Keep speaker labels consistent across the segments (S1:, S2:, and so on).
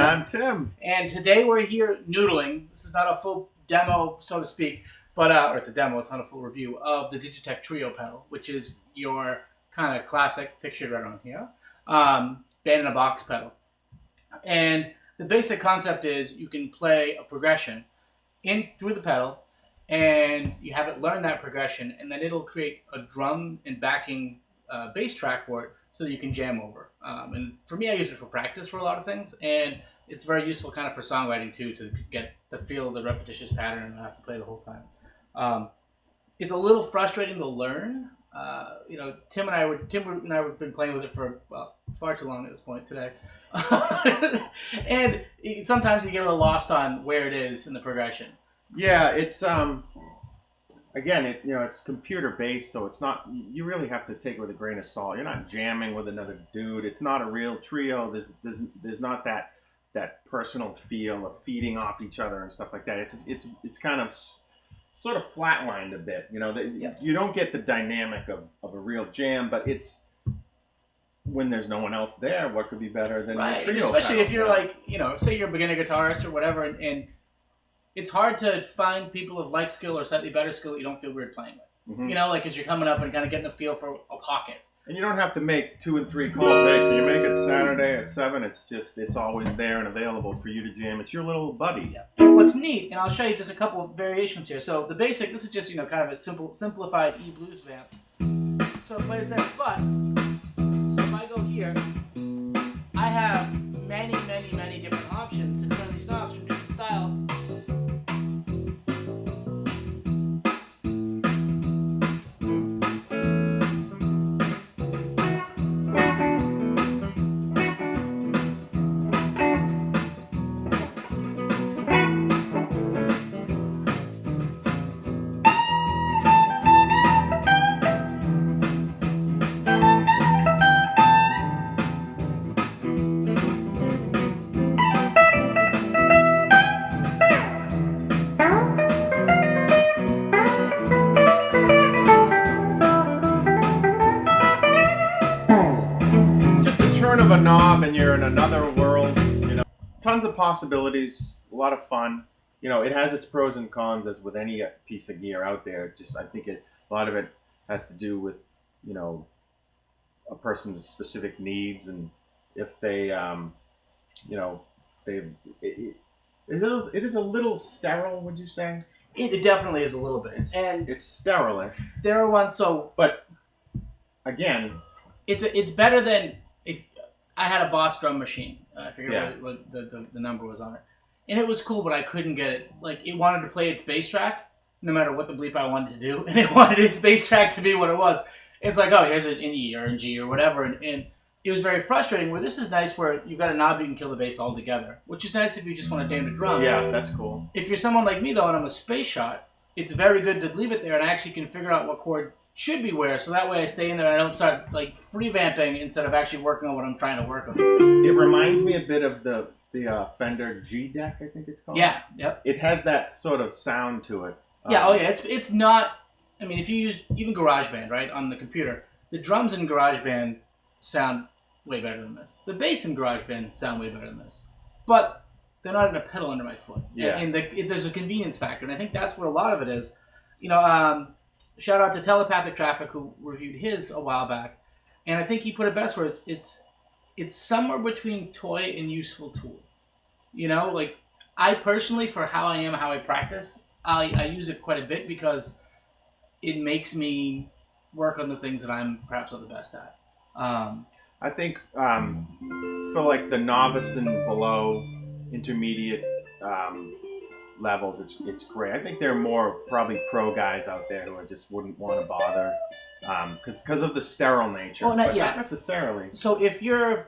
S1: I'm Tim.
S2: And today we're here noodling. This is not a full demo, so to speak, but or it's a demo. It's not a full review of the Digitech Trio pedal, which is your kind of classic, pictured right on here, band in a box pedal. And the basic concept is you can play a progression in through the pedal, and you have it learn that progression, and then it'll create a drum and backing bass track for it, so that you can jam over. And for me, I use it for practice for a lot of things, and it's very useful kind of for songwriting too, to get the feel of the repetitious pattern and not have to play the whole time. It's a little frustrating to learn. Tim and I have been playing with it for far too long at this point today, and sometimes you get a little lost on where it is in the progression.
S1: Yeah, it's again, it's computer based, so it's not. You really have to take it with a grain of salt. You're not jamming with another dude. It's not a real trio. There's not that personal feel of feeding off each other and stuff like that. It's kind of sort of flatlined a bit. You don't get the dynamic of a real jam, but it's when there's no one else there. What could be better than a trio?
S2: Especially if you're say you're a beginner guitarist or whatever, and it's hard to find people of like skill or slightly better skill that you don't feel weird playing with. Mm-hmm. As you're coming up and kind of getting the feel for a pocket.
S1: And you don't have to make 2 and 3 calls. Hey, can you make it Saturday at 7? It's always there and available for you to jam. It's your little buddy.
S2: Yeah. And what's neat, and I'll show you just a couple of variations here. So the basic, this is just kind of a simplified E blues vamp. So it plays there, but so if I go here, I have many, many, many different options to turn these knobs from different styles.
S1: Of a knob and you're in another world. Tons of possibilities, a lot of fun. It has its pros and cons, as with any piece of gear out there. I think a lot of it has to do with a person's specific needs, and if they it is a little sterile, would you say?
S2: It definitely is a little bit,
S1: it's sterilish.
S2: There are ones
S1: but again,
S2: it's better than if I had a Boss drum machine. I forget what the number was on it. And it was cool, but I couldn't get it. It wanted to play its bass track, no matter what the bleep I wanted to do. And it wanted its bass track to be what it was. It's like, oh, here's an E or an G or whatever. And it was very frustrating, where this is nice, where you've got a knob you can kill the bass altogether. Which is nice if you just want to jam the drums.
S1: Yeah, that's cool.
S2: If you're someone like me, though, and I'm a space shot, it's very good to leave it there, and I actually can figure out what chord should be where, so that way I stay in there and I don't start free vamping instead of actually working on what I'm trying to work on.
S1: It reminds me a bit of the Fender G deck, I think it's called.
S2: Yeah, yep.
S1: It has that sort of sound to it.
S2: It's not. I mean, if you use even GarageBand, right, on the computer, the drums in GarageBand sound way better than this. The bass in GarageBand sound way better than this, but they're not in a pedal under my foot.
S1: Yeah.
S2: And there's a convenience factor, and I think that's what a lot of it is. Shout out to Telepathic Traffic, who reviewed his a while back, and I think he put it best where it's somewhere between toy and useful tool. I personally, for how I am, how I practice, I use it quite a bit because it makes me work on the things that I'm perhaps not the best at.
S1: I think for the novice and below intermediate levels, it's great. I think there are more probably pro guys out there who just wouldn't want to bother because of the sterile nature.
S2: Not
S1: necessarily.
S2: So if you're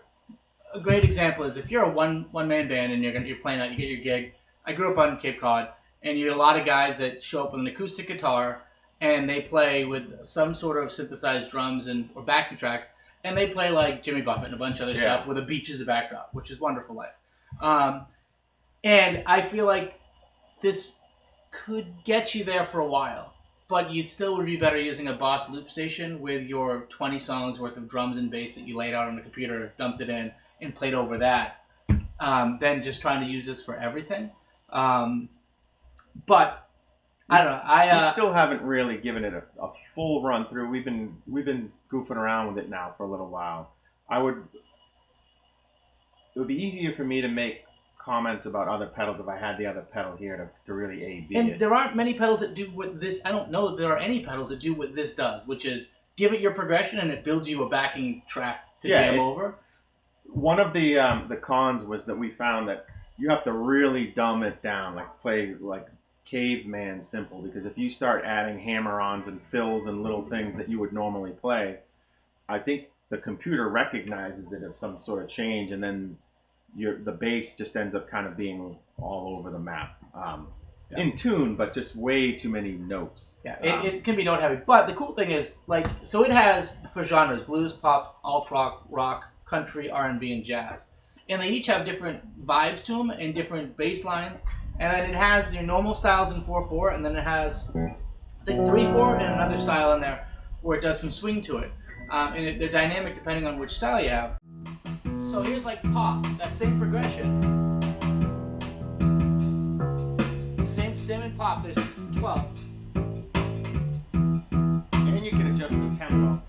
S2: a great example is if you're a one man band and you're playing out, you get your gig. I grew up on Cape Cod, and you get a lot of guys that show up with an acoustic guitar and they play with some sort of synthesized drums or backing track, and they play like Jimmy Buffett and a bunch of other stuff with a beach as a backdrop, which is wonderful life. And I feel like this could get you there for a while, but you'd still would be better using a Boss loop station with your 20 songs worth of drums and bass that you laid out on the computer, dumped it in, and played over that. than just trying to use this for everything. But I don't know.
S1: We still haven't really given it a full run through. We've been goofing around with it now for a little while. It would be easier for me to make comments about other pedals if I had the other pedal here to really A/B
S2: and
S1: it.
S2: there aren't many pedals that do what this. I don't know if there are any pedals that do what this does, which is give it your progression and it builds you a backing track to jam over.
S1: One of the cons was that we found that you have to really dumb it down, like play like caveman simple, because if you start adding hammer-ons and fills and little things that you would normally play, I think the computer recognizes it as some sort of change, and then the bass just ends up kind of being all over the map. In tune, but just way too many notes.
S2: Yeah, it can be note heavy. But the cool thing is, like, so it has for genres: blues, pop, alt rock, country, R&B, and jazz. And they each have different vibes to them and different bass lines. And then it has your normal styles in 4/4, and then it has, I think, 3/4 and another style in there where it does some swing to it. And they're dynamic depending on which style you have. So here's like pop, that same progression. Same in pop, there's 12.
S1: And you can adjust the tempo.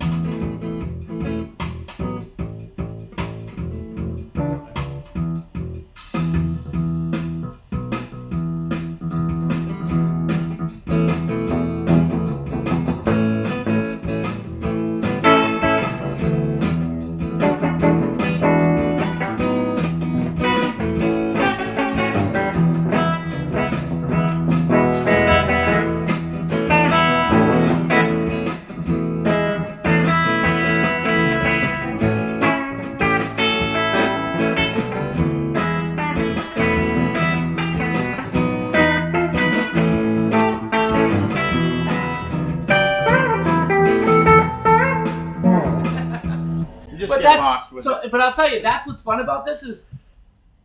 S2: But I'll tell you, that's what's fun about this is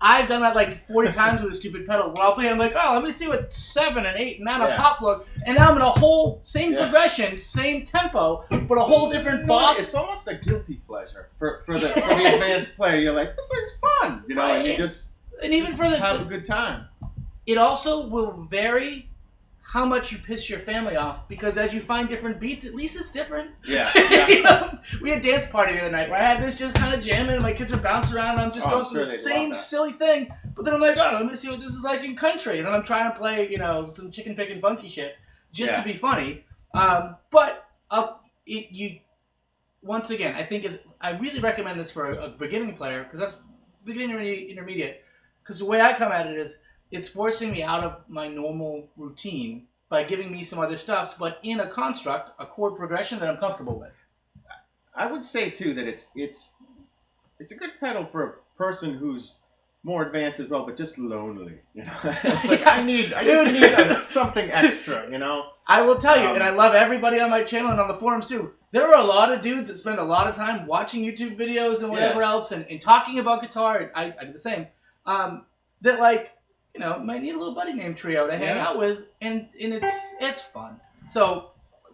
S2: I've done that like 40 times with a stupid pedal. Where I'll play, I'm like, oh, let me see what 7 and 8 and 9 on pop look, and now I'm in a whole same progression, same tempo, but a whole different bop.
S1: It's almost a guilty pleasure for the advanced player. You're like, this looks fun, you know,
S2: right.
S1: and you just have a good time.
S2: It also will vary how much you piss your family off, because as you find different beats, at least it's different.
S1: Yeah.
S2: You know, we had dance party the other night where I had this just kind of jamming and my kids are bouncing around and I'm just going through the same silly thing. But then I'm like, oh, let me see what this is like in country. And then I'm trying to play, you know, some chicken picking funky shit just to be funny. But once again, I think I really recommend this for a beginning player, because that's beginning or intermediate. Because the way I come at it is, it's forcing me out of my normal routine by giving me some other stuffs, but in a construct, a chord progression that I'm comfortable with.
S1: I would say too that it's a good pedal for a person who's more advanced as well, but just lonely. You know, like I just need something extra. You know,
S2: I will tell you, and I love everybody on my channel and on the forums too. There are a lot of dudes that spend a lot of time watching YouTube videos and whatever else, and talking about guitar. And I do the same. That like. You know, might need a little buddy named Trio to hang out with, and it's fun. So,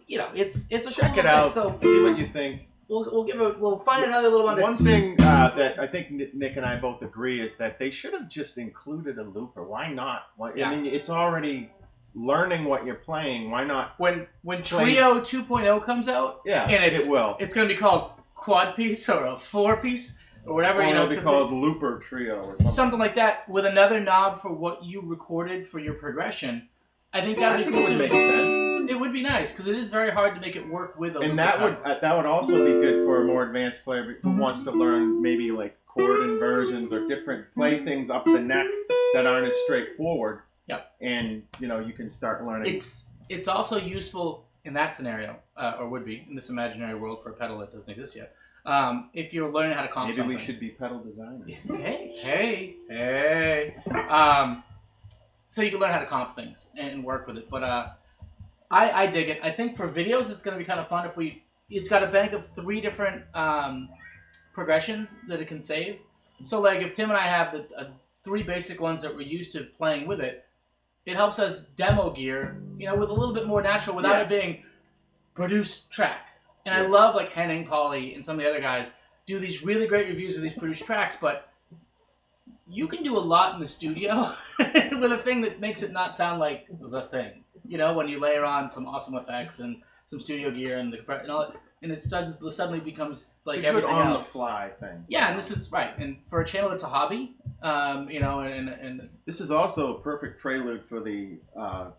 S2: you know, it's a
S1: check it out. So see what you think.
S2: We'll find another little one.
S1: One thing that I think Nick and I both agree is that they should have just included a looper. Why not? I mean, it's already learning what you're playing. Why not?
S2: When Trio 2.0 comes out,
S1: and
S2: it will. It's going to be called quad piece or a 4-piece. Or whatever,
S1: or
S2: you know,
S1: it'll be called Looper Trio or something.
S2: Something like that, with another knob for what you recorded for your progression. I think that would be cool too.
S1: It would make sense.
S2: It would be nice, because it is very hard to make it work with a looper.
S1: And that would also be good for a more advanced player who wants to learn maybe like chord inversions or different play things up the neck that aren't as straightforward.
S2: Yep.
S1: And you know, you can start learning.
S2: It's also useful in that scenario, or would be in this imaginary world for a pedal that doesn't exist yet. If you're learning how to comp something.
S1: Maybe we should be pedal designers.
S2: Hey. So you can learn how to comp things and work with it. But I dig it. I think for videos, it's going to be kind of fun if it's got a bank of 3 different progressions that it can save. So like if Tim and I have the 3 basic ones that we're used to playing with it, it helps us demo gear, you know, with a little bit more natural without it being produced track. And I love like Henning, Pauly, and some of the other guys do these really great reviews of these produced tracks, but you can do a lot in the studio with a thing that makes it not sound like the thing. You know, when you layer on some awesome effects and some studio gear and and all, and it suddenly becomes like
S1: it's a good
S2: everything
S1: on
S2: else.
S1: the fly thing.
S2: Yeah, and this is right. And for a channel that's a hobby, you know, and
S1: this is also a perfect prelude for the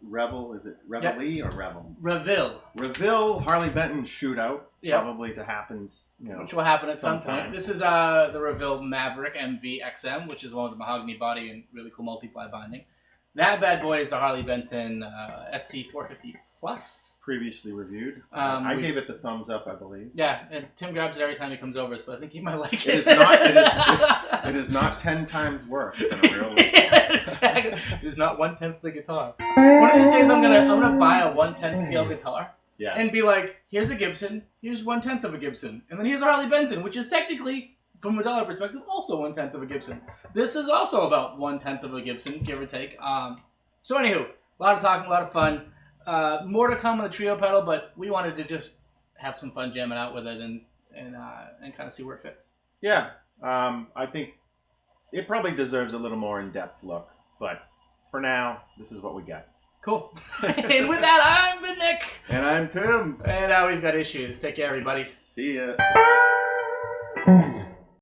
S1: Revel. Is it Reveille or Revel? Reville Harley Benton shootout.
S2: Yep.
S1: Probably to happen. You know,
S2: which will happen at some
S1: sometime.
S2: point. This is the Reville Maverick MV XM, which is one with the mahogany body and really cool multiply binding. That bad boy is the Harley Benton SC 450 Plus.
S1: Previously reviewed. I gave it the thumbs up, I believe.
S2: Yeah, and Tim grabs it every time he comes over, so I think he might like it.
S1: It is not 10 times worse than a real list.
S2: Exactly. It is not 1/10 the guitar. One of these days, I'm gonna buy a 1/10 scale guitar.
S1: Yeah.
S2: And be like, here's a Gibson, here's 1/10 of a Gibson, and then here's a Harley Benton, which is technically, from a dollar perspective, also 1/10 of a Gibson. This is also about 1/10 of a Gibson, give or take. So anywho, a lot of talking, a lot of fun. More to come on the trio pedal, but we wanted to just have some fun jamming out with it and kind of see where it fits.
S1: Yeah, I think it probably deserves a little more in-depth look, but for now, this is what we got.
S2: Cool. And with that, I'm been Nick.
S1: And I'm Tim.
S2: And we've got issues. Take care, everybody.
S1: See ya.